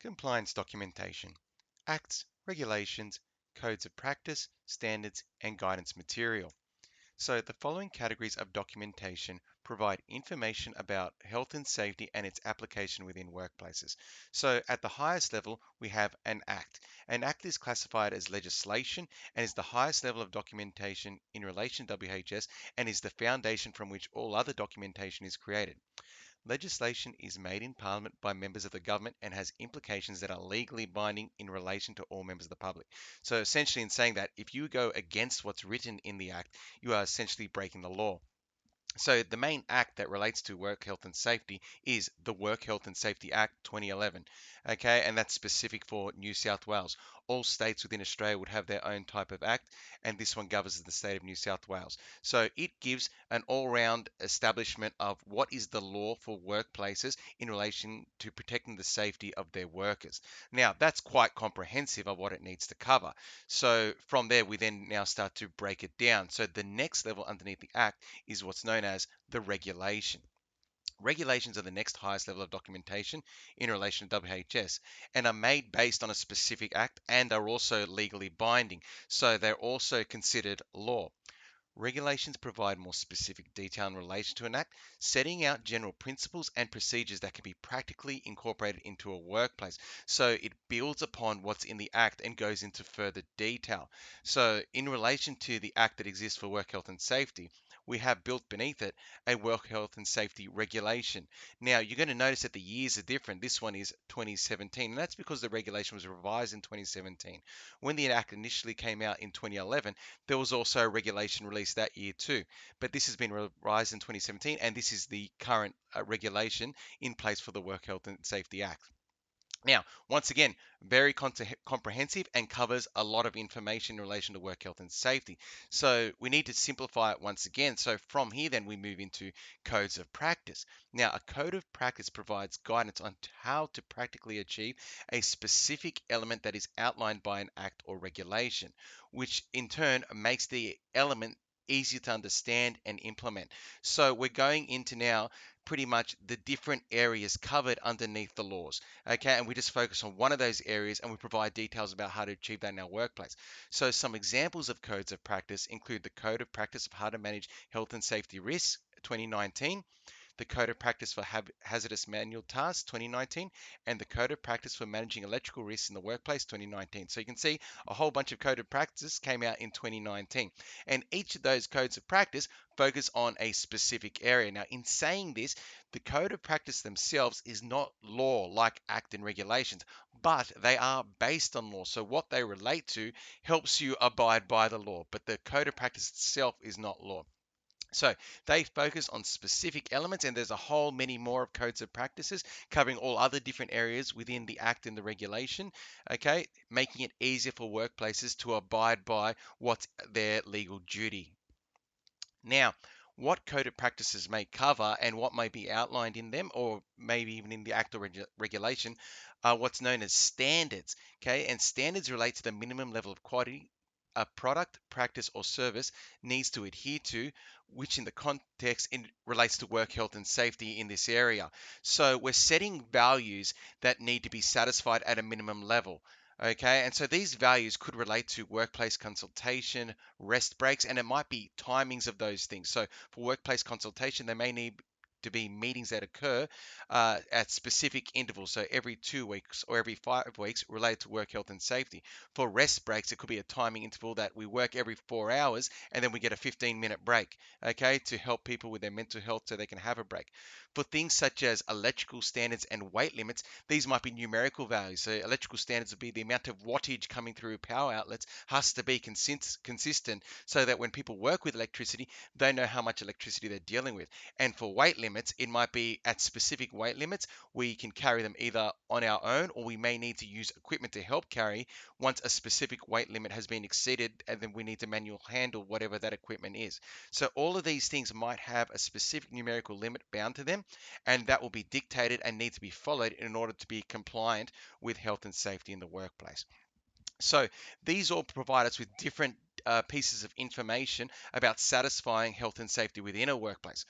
Compliance documentation: acts, regulations, codes of practice, standards, and guidance material. So the following categories of documentation provide information about health and safety and its application within workplaces. So at the highest level, we have an act. An act is classified as legislation and is the highest level of documentation in relation to WHS and is the foundation from which all other documentation is created. Legislation is made in Parliament by members of the government and has implications that are legally binding in relation to all members of the public. So essentially, in saying that, if you go against what's written in the Act, you are essentially breaking the law. So the main act that relates to work health and safety is the Work Health and Safety Act 2011. Okay, and that's specific for New South Wales. All states within Australia would have their own type of act, and this one governs the state of New South Wales. So it gives an all-round establishment of what is the law for workplaces in relation to protecting the safety of their workers. Now, that's quite comprehensive of what it needs to cover. So from there, we then now start to break it down. So the next level underneath the act is what's known as the regulation. Regulations are the next highest level of documentation in relation to WHS and are made based on a specific act and are also legally binding. So they're also considered law. Regulations provide more specific detail in relation to an act, setting out general principles and procedures that can be practically incorporated into a workplace. So it builds upon what's in the act and goes into further detail. So in relation to the act that exists for work health and safety, we have built beneath it a work health and safety regulation. Now you're going to notice that the years are different. This one is 2017, and that's because the regulation was revised in 2017. When the act initially came out in 2011, there was also a regulation released that year too, but this has been revised in 2017, and this is the current regulation in place for the Work Health and Safety Act. Now, once again, very comprehensive and covers a lot of information in relation to work health and safety. So we need to simplify it once again. So from here, then we move into codes of practice. Now, a code of practice provides guidance on how to practically achieve a specific element that is outlined by an act or regulation, which in turn makes the element easier to understand and implement. So we're going into now pretty much the different areas covered underneath the laws. Okay, and we just focus on one of those areas and we provide details about how to achieve that in our workplace. So some examples of codes of practice include the Code of Practice of How to Manage Health and Safety Risks 2019, the Code of Practice for Hazardous Manual Tasks 2019, and the Code of Practice for Managing Electrical Risks in the Workplace 2019. So you can see a whole bunch of Code of Practice came out in 2019. And each of those codes of practice focus on a specific area. Now, in saying this, the Code of Practice themselves is not law like Act and regulations, but they are based on law. So what they relate to helps you abide by the law, but the Code of Practice itself is not law. So they focus on specific elements, and there's a whole many more of codes of practices covering all other different areas within the act and the regulation, okay, making it easier for workplaces to abide by what's their legal duty. Now, what code of practices may cover and what may be outlined in them, or maybe even in the act or regulation, are what's known as standards. Okay, and standards relate to the minimum level of quality a product, practice, or service needs to adhere to, which in the context relates to work health and safety in this area. So we're setting values that need to be satisfied at a minimum level. Okay, and so these values could relate to workplace consultation, rest breaks, and it might be timings of those things. So for workplace consultation, they may need to be meetings that occur at specific intervals, so every 2 weeks or every 5 weeks related to work health and safety. For rest breaks, it could be a timing interval that we work every 4 hours and then we get a 15-minute break, okay, to help people with their mental health so they can have a break. For things such as electrical standards and weight limits, these might be numerical values. So electrical standards would be the amount of wattage coming through power outlets has to be consistent so that when people work with electricity, they know how much electricity they're dealing with. And for weight limits, it might be at specific weight limits, we can carry them either on our own or we may need to use equipment to help carry once a specific weight limit has been exceeded, and then we need to manual handle whatever that equipment is. So all of these things might have a specific numerical limit bound to them, and that will be dictated and need to be followed in order to be compliant with health and safety in the workplace. So these all provide us with different pieces of information about satisfying health and safety within a workplace.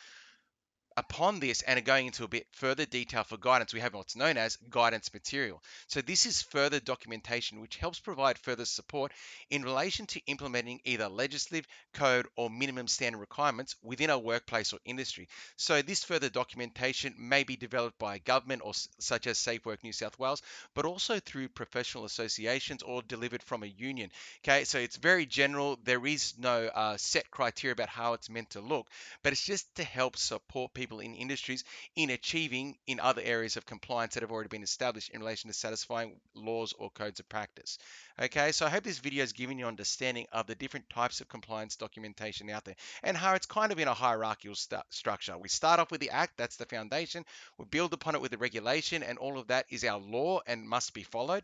Upon this, and going into a bit further detail for guidance, we have what's known as guidance material. So this is further documentation which helps provide further support in relation to implementing either legislative, code, or minimum standard requirements within a workplace or industry. So this further documentation may be developed by a government or such as Safe Work New South Wales, but also through professional associations or delivered from a union. Okay, so it's very general. There is no set criteria about how it's meant to look, but it's just to help support people in industries in achieving in other areas of compliance that have already been established in relation to satisfying laws or codes of practice. Okay, so I hope this video has given you understanding of the different types of compliance documentation out there and how it's kind of in a hierarchical structure. We start off with the Act, that's the foundation. We build upon it with the regulation, and all of that is our law and must be followed.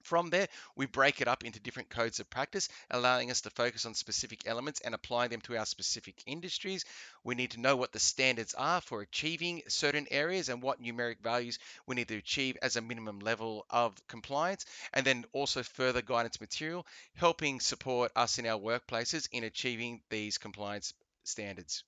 From there, we break it up into different codes of practice, allowing us to focus on specific elements and applying them to our specific industries. We need to know what the standards are for achieving certain areas and what numeric values we need to achieve as a minimum level of compliance. And then also further guidance material, helping support us in our workplaces in achieving these compliance standards.